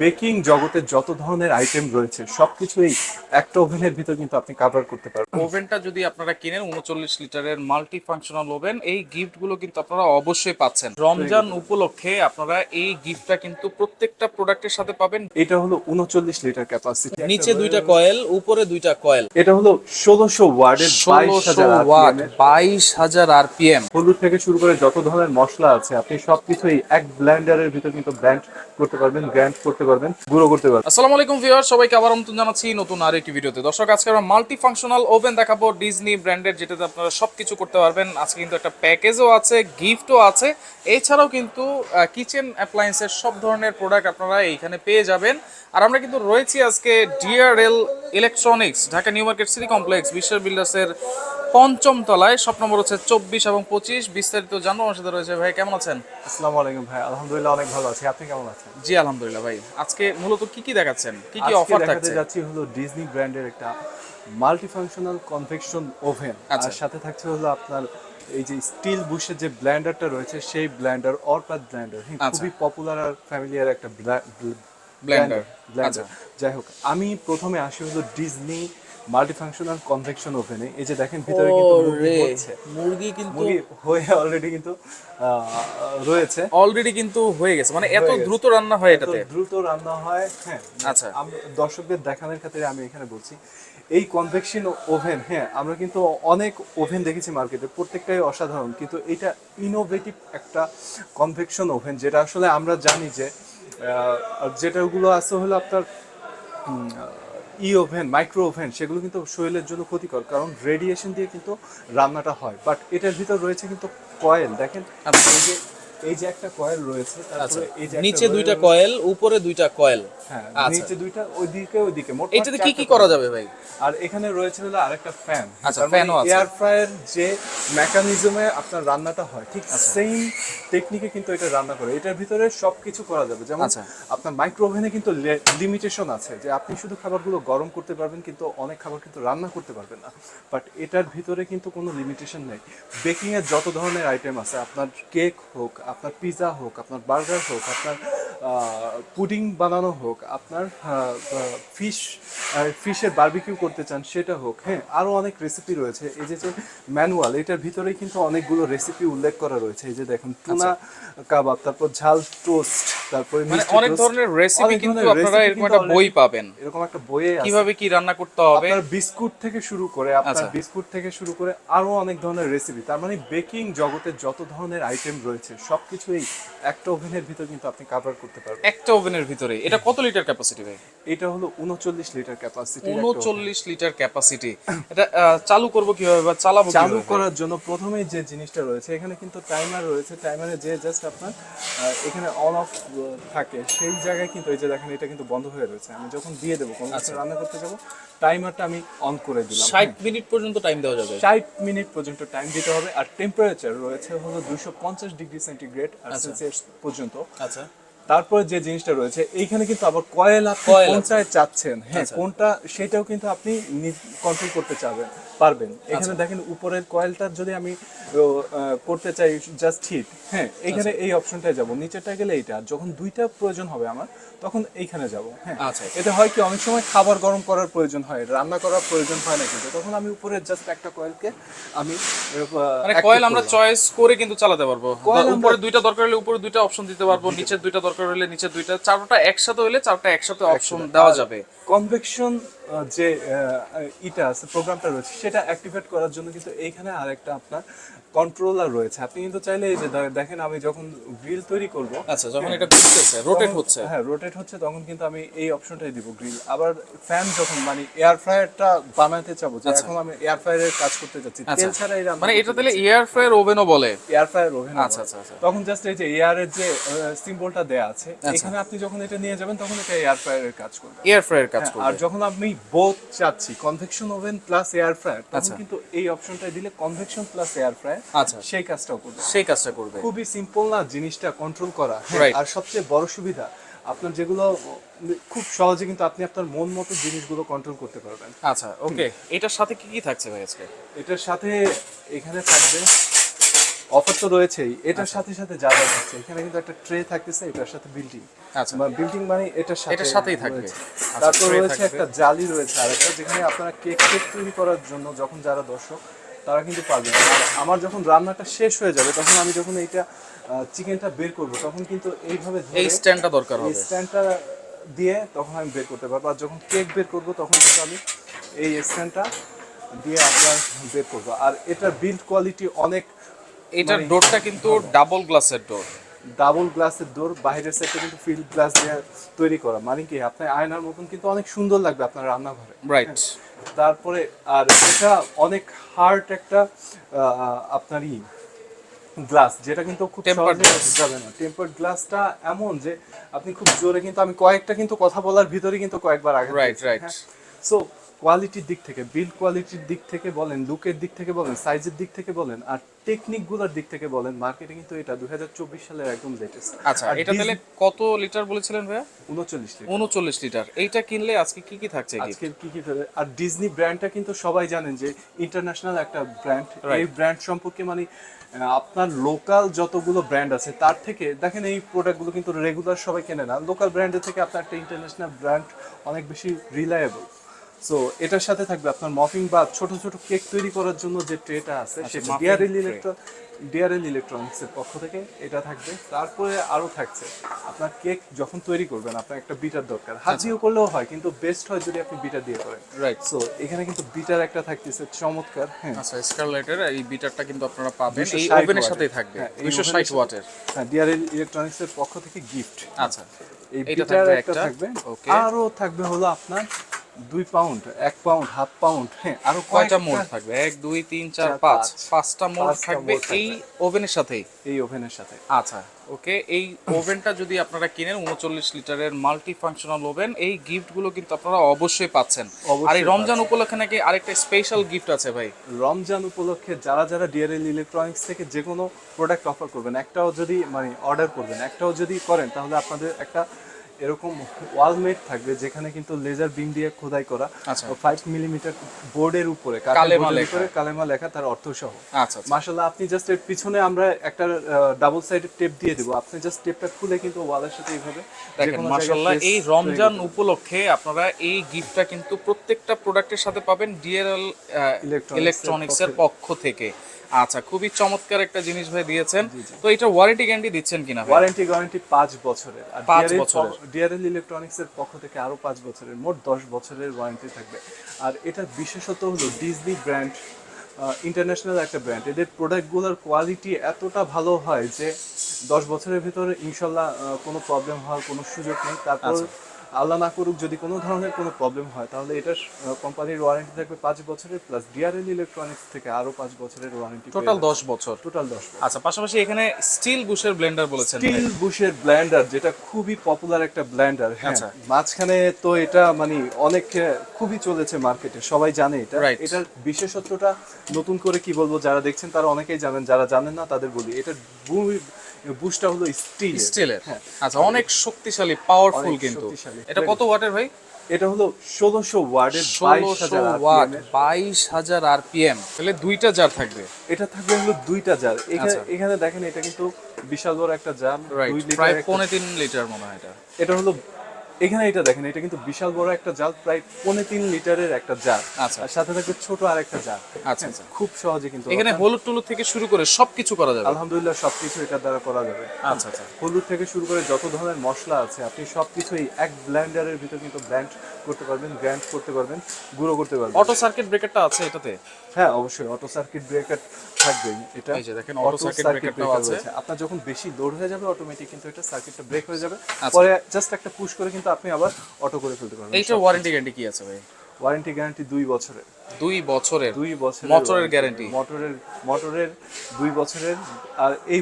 Baking জগতে যত ধরনের আইটেম রয়েছে সবকিছুই একটা ওভেনের ভিতর কিন্তু আপনি কভার করতে পারবেন। ওভেনটা যদি আপনারা কিনেন 39 লিটারের মাল্টি ফাংশনাল ওভেন, এই গিফটগুলো কিন্তু আপনারা অবশ্যই পাচ্ছেন। রমজান উপলক্ষে আপনারা এই গিফটটা কিন্তু প্রত্যেকটা প্রোডাক্টের সাথে পাবেন। এটা হলো 39 লিটার ক্যাপাসিটি, নিচে দুইটা কয়েল, উপরে দুইটা কয়েল। এটা হলো 1600 ওয়াটের 1600 ওয়াট, 22,000 আরপিএম। হলুদ থেকে শুরু করে যত ধরনের মশলা আছে আপনি সবকিছুই এক ব্লেন্ডারের ভিতর কিন্তু ব্লেন্ড করতে পারবেন, গ্রাইন্ড করতে পারবেন, গুঁড়ো করতে পারবেন। আসসালামু আলাইকুম ভিউয়ার, সবাইকে আবার আমন্ত্রণ জানাচ্ছি নতুন আরেকটি ভিডিওতে। দর্শক, আজকে আমরা মাল্টি ফাংশনাল ওভেন দেখাবো ডিজনি ব্র্যান্ডের, যেটাতে আপনারা সবকিছু করতে পারবেন। আজকে কিন্তু একটা প্যাকেজও আছে, গিফটও আছে, এছাড়াও কিন্তু কিচেন অ্যাপ্লায়েন্সের সব ধরনের প্রোডাক্ট আপনারা এইখানে পেয়ে যাবেন। আর আমরা কিন্তু রয়েছি আজকে DRL electronics, Dhaka new market city complex, বিশ্বের বিল্ডার্সের পঞ্চম তলায়। শপ নম্বর হচ্ছে 24 এবং 25। বিস্তারিত জানবো। আমার সাথে রয়েছে ভাই, কেমন আছেন? আসসালামু আলাইকুম ভাই, আলহামদুলিল্লাহ অনেক ভালো আছি। আপনি কেমন আছেন? জি আলহামদুলিল্লাহ ভাই। আজকে মূলত কি কি দেখাচ্ছেন, কি কি আজকে অফার দেখাতে থাকছে? যাচ্ছি হলো ডিজনি ব্র্যান্ডের একটা মাল্টিফাংশনাল কনভেকশন ওভেন। আচ্ছা। আর সাথে থাকছে হলো আপনার এই যে স্টিল বুশের যে ব্লেন্ডারটা রয়েছে সেই ব্লেন্ডার, অরপাত ব্লেন্ডার, খুবই পপুলার আর ফ্যামিলিয়ার একটা ব্লেন্ডার। ব্লেন্ডার। যাই হোক, আমি প্রথমে আসি হলো ডিজনি মাল্টিফাংশনাল কনভেকশন ওভেনে। এই যে দেখেন ভিতরে কিন্তু মুরগি কিন্তু মুরগি হয়ে অলরেডি কিন্তু রয়েছে, অলরেডি কিন্তু হয়ে গেছে, মানে এত দ্রুত রান্না হয় এটাতে? দ্রুত রান্না হয়, হ্যাঁ। আচ্ছা, দর্শকদের দেখানোর খাতিরে আমি এখানে বলছি এই কনভেকশন ওভেন, হ্যাঁ আমরা কিন্তু অনেক ওভেন দেখেছি মার্কেটে, প্রত্যেকটাই অসাধারণ, কিন্তু এটা ইনোভেটিভ একটা কনভেকশন ওভেন, যেটা আসলে আমরা জানি যে যেটাগুলো আছে হলো আপনার ওভেন, মাইক্রো ওভেন, সেগুলো কিন্তু শরীরের জন্য ক্ষতিকর, কারণ রেডিয়েশন দিয়ে কিন্তু রান্নাটা হয়। বাট এটার ভিতর রয়েছে কিন্তু কয়েল, দেখেন এই যে একটা কয়েল রয়েছে, তারপরে এই যে নিচে দুইটা কয়েল, উপরে দুইটা কয়েল। হ্যাঁ, নিচে দুইটা, ওইদিকে মোট এটাতে কি কি করা যাবে ভাই? আর এখানে রয়েছে হলো আরেকটা ফ্যান। আচ্ছা, ফ্যানও আছে। এয়ার ফ্রায়ার যে মেকানিজমে আপনার রান্নাটা হয়, ঠিক সেম টেকনিকে কিন্তু এটা রান্না করে। এটার ভিতরে সবকিছু করা যাবে, যেমন আপনার মাইক্রো ওভেনে কিন্তু লিমিটেশন আছে যে আপনি শুধু খাবারগুলো গরম করতে পারবেন, কিন্তু অনেক খাবার কিন্তু রান্না করতে পারবেন না। বাট এটার ভিতরে কিন্তু কোনো লিমিটেশন নেই। বেকিং এর যত ধরনের আইটেম আছে, আপনার কেক হোক, আপনার পিৎজা হোক, আপনার বার্গার হোক, আপনার পুডিং বানানো হোক, আপনার ফিশের বারবিকিউ করতে চান সেটা হোক, হ্যাঁ আরও অনেক রেসিপি রয়েছে। এই যে ম্যানুয়াল, এটার ভিতরেই কিন্তু অনেকগুলো রেসিপি উল্লেখ করা রয়েছে। এই যে দেখুন, টুনা কাবাব, তারপর ঝাল টোস্ট, তারপরে অনেক ধরনের রেসিপি কিন্তু আপনারা এরকম একটা বই পাবেন, এরকম একটা বইয়ে কিভাবে কি রান্না করতে হবে, আপনার বিস্কুট থেকে শুরু করে আরো অনেক ধরনের রেসিপি। তার মানে বেকিং জগতে যত ধরনের আইটেম রয়েছে সবকিছুই একটা ওভেনের ভিতর কিন্তু আপনি কভার করতে পারবেন। একটা ওভেনের ভিতরে। এটা কত লিটার ক্যাপাসিটি ভাই? এটা হলো 39 লিটার ক্যাপাসিটি। 39 litre capacity. এটা চালু করব কিভাবে বা চালাবো কিভাবে? চালু করার জন্য প্রথমেই যে জিনিসটা রয়েছে, এখানে কিন্তু টাইমার রয়েছে। টাইমারে যে জাস্ট আপনার এখানে অন অফ থাকে, সেই জায়গায় কিন্তু এই যে দেখেন এটা কিন্তু বন্ধ হয়ে রয়েছে। আমি যখন দিয়ে দেবো, কোনো কিছু রান্না করতে যাবো, টাইমারটা আমি অন করে দিলাম। 60 মিনিট পর্যন্ত টাইম দেওয়া যাবে? 60 মিনিট পর্যন্ত টাইম দিতে হবে। আর টেম্পারেচার রয়েছে হলো 250 ডিগ্রি সেন্টিগ্রেড আর সেলসিয়াস পর্যন্ত। আচ্ছা। তারপরে যে জিনিসটা রয়েছে এইখানে কিন্তু আবার কয়েল, আপনি কোনটায় চাচ্ছেন, হ্যাঁ কোনটা, সেটাও কিন্তু আপনি কন্ট্রোল করতে পারবেন। এখানে দেখেন উপরের কয়েলটা যদি আমি করতে চাই জাস্ট হিট, হ্যাঁ এখানে এই অপশনটায় যাব। নিচেরটা গেলে এইটা, যখন দুইটা প্রয়োজন হবে আমার তখন এইখানে যাব। হ্যাঁ, এতে হয় কি, অনেক সময় খাবার গরম করার প্রয়োজন হয়, রান্না করার প্রয়োজন হয় না, কিন্তু তখন আমি উপরে জাস্ট একটা কয়েলকে আমি কয়েল আমরা চয়েস করে কিন্তু চালাতে পারবো। উপরে দুইটা দরকার হলে উপরে দুইটা অপশন দিতে পারবো, নিচের দুইটা দরকার হলে নিচের দুইটা, চারটা একসাথে হলে চারটা একসাথে অপশন দেওয়া যাবে। কনভেকশন যে এটা আছে, প্রোগ্রামটা রয়েছে, সেটা অ্যাক্টিভেট করার জন্য কিন্তু এইখানে আরেকটা আপনার কন্ট্রোলার রয়েছে। আপনি কিন্তু চাইলে এই যে দেখেন, আমি যখন গ্রিল তৈরি করব, আচ্ছা যখন এটা ঘুরতেছে, রোটেট হচ্ছে, হ্যাঁ রোটেট হচ্ছে, তখন কিন্তু আমি এই অপশনটাই দিব গ্রিল। আবার ফ্যান যখন মানে এয়ার ফ্রায়ারটা বানাতে চাবো, যে এখন আমি এয়ার ফ্রায়ারের কাজ করতে যাচ্ছি তেল ছাড়াই, মানে এটা তাহলে এয়ার ফ্রায়ার ওভেনও বলে? Air fryer oven. আচ্ছা আচ্ছা আচ্ছা। তখন জাস্ট এই যে এয়ারের যে সিম্বলটা দেয়া আছে, এখানে আপনি যখন এটা নিয়ে যাবেন তখন এটা এয়ার ফ্রায়ারের কাজ করবে, এয়ার ফ্রায়ার কাজ করবে। আর যখন আমি বোথ চাচ্ছি, convection oven plus air fryer, তখন কিন্তু এই অপশনটা দিলে কনভেকশন প্লাস এয়ার ফ্রায়ার সেই কাজটাও করবে, খুবই সিম্পল না জিনিসটা কন্ট্রোল করা। আর সবচেয়ে বড় সুবিধা, আপনার যেগুলো খুব সহজে কিন্তু আপনি আপনার মন মতো জিনিসগুলো কন্ট্রোল করতে পারবেন। আচ্ছা ওকে, এটার সাথে কি কি থাকছে ভাই আজকে? এটার সাথে এখানে থাকবে অফার তো রয়েছেই, এটার সাথে সাথে যা যা থাকছে এখানে কিন্তু একটা ট্রে থাকতেছে, এটার সাথে বিল্ডিং। আচ্ছা, বিল্ডিং মানে এটার সাথেই থাকবে। তারপর রয়েছে একটা জালি রয়েছে আরেকটা, যেখানে আপনারা কেক তৈরি করার জন্য যখন যারা দর্শক তারা কিন্তু পারবেন। আর আমার যখন রান্নাটা শেষ হয়ে যাবে তখন আমি যখন এইটা চিকেনটা বের করব তখন কিন্তু এইভাবে এই স্ট্যান্ডটা দরকার হবে, এই স্ট্যান্ডটা দিয়ে তখন আমি বের করতে পারবো। আর যখন কেক বের করব তখন কিন্তু আমি এই স্ট্যান্ডটা দিয়ে আপনার বের করবো। আর এটার বিল্ড কোয়ালিটি অনেক, এটার ডোরটা কিন্তু ডাবল গ্লাসের ডোর, ডাবল গ্লাসের ডোর, বাইরের সাইডটা কিন্তু ফিল্ড গ্লাস দিয়ে তৈরি করা, মানে কি আপনার আয়নার মতন কিন্তু অনেক সুন্দর লাগবে আপনার রান্নাঘরে। রাইট। তারপরে আর এটা অনেক হার্ড একটা আপনার গ্লাস, যেটা কিন্তু খুব টেম্পারড যাবে না। টেম্পারড গ্লাসটা এমন যে আপনি খুব জোরে কিন্তু, আমি কয়েকটা কিন্তু কথা বলার ভিতরে কিন্তু কয়েকবার আগে, রাইট রাইট। সো কোয়ালিটির দিক থেকে, বিল্ড কোয়ালিটির দিক থেকে বলেন, লুকের দিক থেকে বলেন, সাইজের দিক থেকে বলেন, আর টেকনিকগুলোর দিক থেকে বলেন, মার্কেটে কিন্তু এটা 2024 সালের একদম লেটেস্ট। আচ্ছা, এটা তাহলে কত লিটার বলেছিলেন ভাইয়া? 39 লিটার। 39 লিটার। এইটা কিনলে আজকে কি কি থাকছে? আজকে কি কি ফেলে, আর ডিজনি ব্র্যান্ডটা কিন্তু সবাই জানেন যে ইন্টারন্যাশনাল একটা ব্র্যান্ড। এই ব্র্যান্ড সম্পর্কে মানে আপনার লোকাল যতগুলো ব্র্যান্ড আছে তার থেকে দেখেন এই প্রোডাক্টগুলো কিন্তু রেগুলার সবাই কেনে না, লোকাল ব্র্যান্ডের থেকে আপনার একটা ইন্টারন্যাশনাল ব্র্যান্ড অনেক বেশি রিলায়েবল। সো এটার সাথে থাকবে আপনার মফিং বা ছোট ছোট কেক তৈরি করার জন্য যে ট্রেটা আছে সেটা ডিআরএল ইলেকট্রনিক্সের পক্ষ থেকে এটা থাকবে। তারপরে আরো থাকছে আপনার কেক যখন তৈরি করবেন আপনার একটা বিটার দরকার, হাত দিয়েও করলেও হয় কিন্তু বেস্ট হয় যদি আপনি বিটার দিয়ে করেন। রাইট। সো এখানে কিন্তু বিটার একটা থাকতেছে চমৎকার। হ্যাঁ, আচ্ছা, স্কারলেটের এই বিটারটা কিন্তু আপনারা পাবেন, এই ওভেনের সাথেই থাকবে, 260 ওয়াটের। হ্যাঁ, ডিআরএল ইলেকট্রনিক্সের পক্ষ থেকে গিফট। আচ্ছা, এই এইটা বিটার থাকবে একটা একটা, থাকবে। ওকে। আরো থাকবে হলো আপনার 2 পাউন্ড, 1 পাউন্ড, হাফ পাউন্ড। হ্যাঁ, আরো কয়টা মোল্ড থাকবে? 1 2 3 4 5, 5টা মোল্ড থাকবে এই ওভেনের সাথেই, এই ওভেনের সাথে। আচ্ছা, ওকে। এই ওভেনটা যদি আপনারা কিনেন 39 লিটারের মাল্টি ফাংশনাল ওভেন, এই গিফটগুলো কিন্তু আপনারা অবশ্যই পাচ্ছেন। আর এই রমজান উপলক্ষে নাকি আরেকটা স্পেশাল গিফট আছে ভাই। রমজান উপলক্ষে যারা যারা ডিআরএল ইলেকট্রনিক্স থেকে যে কোনো প্রোডাক্ট অফার করবেন, একটাও যদি মানে অর্ডার করবেন, একটাও যদি করেন, তাহলে আপনাদের একটা এরকম ওয়ালমেট থাকবে যেখানে কিন্তু লেজার বিম দিয়ে খোদাই করা 5 মিলিমিটার বোর্ডের উপরে কালেমা লেখা, তার অর্থ সহ। আচ্ছা, মাশাআল্লাহ, আপনি জাস্ট এর পিছনে আমরা একটা ডাবল সাইডেড টেপ দিয়ে দেব, আপনি জাস্ট টেপটা খুলে কিন্তু ওয়ালের সাথে এইভাবে দেখেন। মাশাআল্লাহ, এই রমজান উপলক্ষে আপনারা এই গিফটটা কিন্তু প্রত্যেকটা প্রোডাক্টের সাথে পাবেন ডিআরএল ইলেকট্রনিক্স এর পক্ষ থেকে। আচ্ছা, খুবই চমৎকার একটা জিনিস ভাই দিয়েছেন। তো এটা ওয়ারেন্টি গ্যারান্টি দিচ্ছেন কিনা? ওয়ারেন্টি 5 বছরের। আর 5 বছরের ডিআরএল ইলেকট্রনিক্স এর পক্ষ থেকে আরো 5 বছরের, মোট 10 বছরের ওয়ারেন্টি থাকবে। আর এটার বিশেষত্ব হলো ডিজনি ব্র্যান্ড, ইন্টারন্যাশনাল একটা ব্র্যান্ড, এদের প্রোডাক্টগুলোর কোয়ালিটি এতটা ভালো হয় যে 10 বছরের ভিতরে ইনশাল্লাহ কোনো প্রবলেম হওয়ার কোনো সুযোগ নেই। তারপর আল্লাহ না করুক যদি কোনো ধরনের কোনো প্রবলেম হয়, তাহলে এটার কোম্পানির ওয়ারেন্টি থাকবে 5 বছরের, প্লাস ডিআরএল ইলেকট্রনিক্স থেকে আরো 5 বছরের ওয়ারেন্টি, টোটাল 10 বছর। আচ্ছা, পাশাপাশি এখানে স্টিল বুশের ব্লেন্ডার বলেছেন, স্টিল বুশের ব্লেন্ডার, যেটা খুবই পপুলার একটা ব্লেন্ডার। আচ্ছা, মাঝখানে তো এটা মানে অনেক খুবই চলেছে মার্কেটে, সবাই জানে এটা। এটার বিশেষত্বটা নতুন করে কি বলবো, যারা দেখছেন তারা অনেকেই জানেন, যারা জানেন না তাদের বলি। এটার বুশটা হলো স্টিলের। আচ্ছা, অনেক শক্তিশালী, পাওয়ারফুল কিন্তু। এটা কত ওয়াটের ভাই? এটা হলো 1600 ওয়াটের, 22,000 আরপিএম। তাহলে দুইটা জার থাকবে। এটা থাকবে হলো দুইটা জার। এখানে দেখেন এটা কিন্তু বিশাল বড় একটা জার, 2 লিটার, প্রায় 3.5 লিটার মনে হয় এটা। এটা হলো এখানে এটা দেখেন, এটা কিন্তু বিশাল বড় একটা জার, প্রায় 3.5 লিটারের একটা জার। আচ্ছা, আর সাথে থাকবে ছোট আরেকটা জার। আচ্ছা, খুব সহজে কিন্তু এখানে হলুদ টুলুদ থেকে শুরু করে সবকিছু করা যাবে। আলহামদুলিল্লাহ, সবকিছু এটার দ্বারা করা যাবে। আচ্ছা, হলুদ থেকে শুরু করে যত ধরনের মশলা আছে আপনি সবকিছুই এক ব্লেন্ডারের ভিতর কিন্তু ব্লেন্ড করতে পারবেন, গ্রাইন্ড করতে পারবেন, গুঁড়ো করতে পারবেন। অটো সার্কিট ব্রেকারটা আছে এটাতে? হ্যাঁ, অবশ্যই অটো সার্কিট ব্রেকার থাকবেই। এটা এই যে দেখেন, অটো সার্কিট ব্রেকারটাও আছে। আপনার যখন বেশি লোড হয়ে যাবে অটোমেটিক কিন্তু এটা সার্কিটটা ব্রেক হয়ে যাবে, পরে জাস্ট একটা পুশ করে কিন্তু আপনি আবার অটো করে ফেলতে পারবেন। এইটা ওয়ারেন্টি গ্যারান্টি কি আছে ভাই? ওয়ারেন্টি গ্যারান্টি 2 বছরের। 2 বছরের মোটরের গ্যারান্টি, মোটরের 2 বছরের। আর এই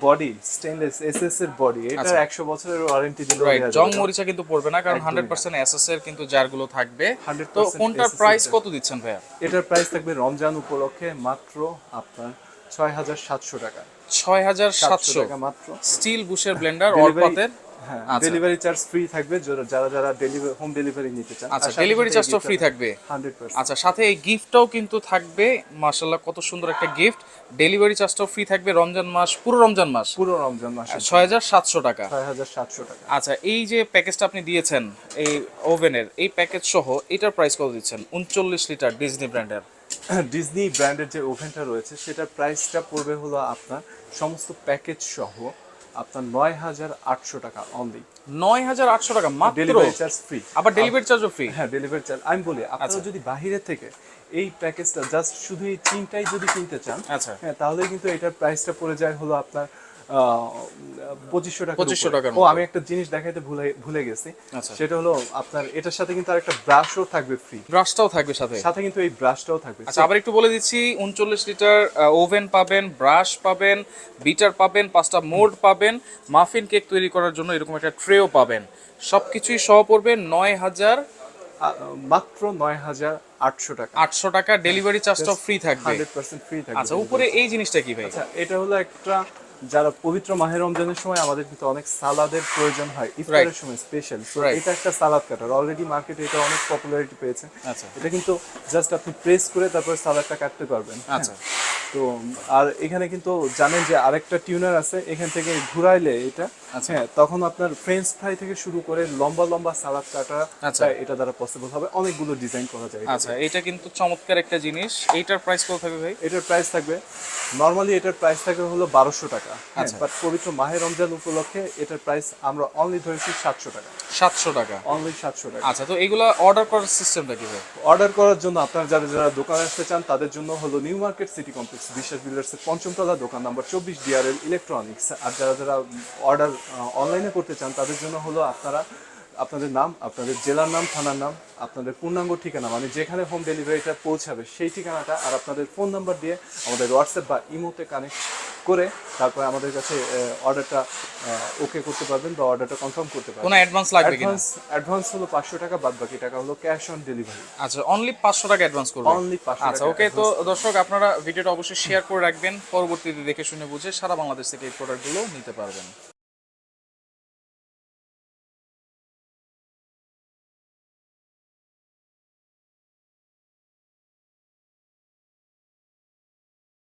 বডি স্টেনলেস এসএস এর বডি, এটা 100 বছরের ওয়ারেন্টি দিলে জং মরিচা কিন্তু পড়বে না, কারণ 100% এসএস এর কিন্তু জারগুলো থাকবে। তো কোনটার প্রাইস কত দিচ্ছেন ভাইয়া? এটার প্রাইস থাকবে রমজান উপলক্ষে মাত্র আপনার 6700 টাকা। 6700 টাকা মাত্র। স্টিল বুশের ব্লেন্ডার, অল্পাতের। হ্যাঁ ডেলিভারি চার্জ ফ্রি থাকবে যারা যারা হোম ডেলিভারি নিতে চান। আচ্ছা ডেলিভারি চার্জটাও ফ্রি থাকবে 100%। আচ্ছা সাথে এই গিফটটাও কিন্তু থাকবে, মাশাআল্লাহ কত সুন্দর একটা গিফট। ডেলিভারি চার্জটাও ফ্রি থাকবে রমজান মাস, পুরো রমজান মাস পুরো রমজান মাসে ৬,৭০০ টাকা। ৬,৭০০ টাকা। আচ্ছা এই যে প্যাকেজটা আপনি দিয়েছেন এই ওভেনের, এই প্যাকেজ সহ এটার প্রাইস কত দিচ্ছেন? 39 লিটার ডিজনি ব্র্যান্ডের ডিজনি ব্র্যান্ডের যে ওভেনটা রয়েছে সেটার প্রাইসটা পড়বে হলো আপনার সমস্ত প্যাকেজ সহ আপনার ৯,৮০০ টাকা অনলি। ৯,৮০০ টাকা মাত্র, ডেলিভারি চার্জ ফ্রি। আবার ডেলিভারি চার্জও ফ্রি? হ্যাঁ ডেলিভারি চার্জ। আমি বলি আপনারা যদি বাইরে থেকে এই প্যাকেজটা জাস্ট শুধু এই চিনটাই যদি কিনতে চান, আচ্ছা হ্যাঁ তাহলে কিন্তু এটার প্রাইসটা পড়ে যায় হলো আপনার ২৫০০ টাকা। ২৫০০ টাকার ও আমি একটা জিনিস দেখাইতে ভুলে গেছি, আচ্ছা। সেটা হলো আপনার এটার সাথে কিন্তু আরেকটা ব্রাশও থাকবে ফ্রি। ব্রাশটাও থাকবে সাথে? সাথে কিন্তু এই ব্রাশটাও থাকবে। আচ্ছা আবার একটু বলে দিচ্ছি, 39 লিটার ওভেন পাবেন, ব্রাশ পাবেন, বিটার পাবেন, 5টা মোল্ড পাবেন, মাফিন কেক তৈরি করার জন্য এরকম একটা ট্রেও পাবেন। সবকিছুই সহ পড়বে ৯,০০০, মাত্র ৯,৮০০ টাকা। ৮০০ টাকা। ডেলিভারি চার্জটাও ফ্রি থাকবে? 100% ফ্রি থাকবে। আচ্ছা উপরে এই জিনিসটা কি ভাই? আচ্ছা এটা হলো একটা, যারা পবিত্র মাহে রমজানের সময় আমাদের কিন্তু অনেক সালাদের প্রয়োজন হয় ইফতারের সময় স্পেশাল, তো এটা একটা সালাদ কাটার। অলরেডি মার্কেটে এটা অনেক পপুলারিটি পেয়েছে। আচ্ছা এটা কিন্তু জাস্ট আপনি প্রেস করে তারপর সালাদটা কাটতে পারবেন। আচ্ছা তো আর এখানে কিন্তু জানেন যে আরেকটা টিউনার আছে, এখান থেকে ঘুরাইলে এটা, হ্যাঁ তখন আপনার ফ্রেঞ্চ ফ্রাই থেকে শুরু করে লম্বা লম্বা সালাদ কাটা এটা দ্বারা পসিবল হবে। অনেকগুলো ডিজাইন করা যায়। আচ্ছা এটা কিন্তু চমৎকার একটা জিনিস। এইটার প্রাইস কত থাকবে ভাই? এটার প্রাইস থাকবে নরমালি এটার প্রাইস থাকবে হলো ১২০০ টাকা। আচ্ছা বাট পবিত্র মাহে রমজান উপলক্ষে এটার প্রাইস আমরা অনলি ধরেছি ৭০০ টাকা। ৭০০ টাকা অনলি ৭০০ টাকা। আচ্ছা তো এগুলা অর্ডার করার সিস্টেমটা কি ভাই? অর্ডার করার জন্য আপনারা যারা যারা দোকানে আসতে চান তাদের জন্য হলো নিউ মার্কেট সিটি কমপ্লেক্স বিশ্বাস বিল্ডার্সের ৫ম তলা, দোকান নাম্বার ২৪, ডিআরএল ইলেকট্রনিক্স। আর যারা যারা অর্ডার অনলাইনে করতে চান তাদের জন্য হলো আপনারা আপনাদের নাম, আপনাদের জেলার নাম, থানার নাম, আপনাদের পূর্ণাঙ্গ ঠিকানা মানে যেখানে হোম ডেলিভারিটা পৌঁছাবে সেই ঠিকানাটা, আর আপনাদের ফোন নাম্বার দিয়ে আমাদের হোয়াটসঅ্যাপ বা ইমোতে কানেক্ট করে তারপরে আমাদের কাছে অর্ডারটা ওকে করতে পারবেন বা অর্ডারটা কনফার্ম করতে পারবেন। কোনো অ্যাডভান্স লাগবে কিনা? অ্যাডভান্স হলো ৫০০ টাকা, বাদ বাকি টাকা হলো ক্যাশ অন ডেলিভারি। আচ্ছা অনলি ৫০০ টাকা অ্যাডভান্স করবেন? অনলি ৫০০ আচ্ছা ওকে। তো দর্শক আপনারা ভিডিওটা অবশ্যই শেয়ার করে রাখবেন, পরবর্তীতে দেখে শুনে বুঝে সারা বাংলাদেশ থেকে এই প্রোডাক্টগুলো নিতে পারবেন।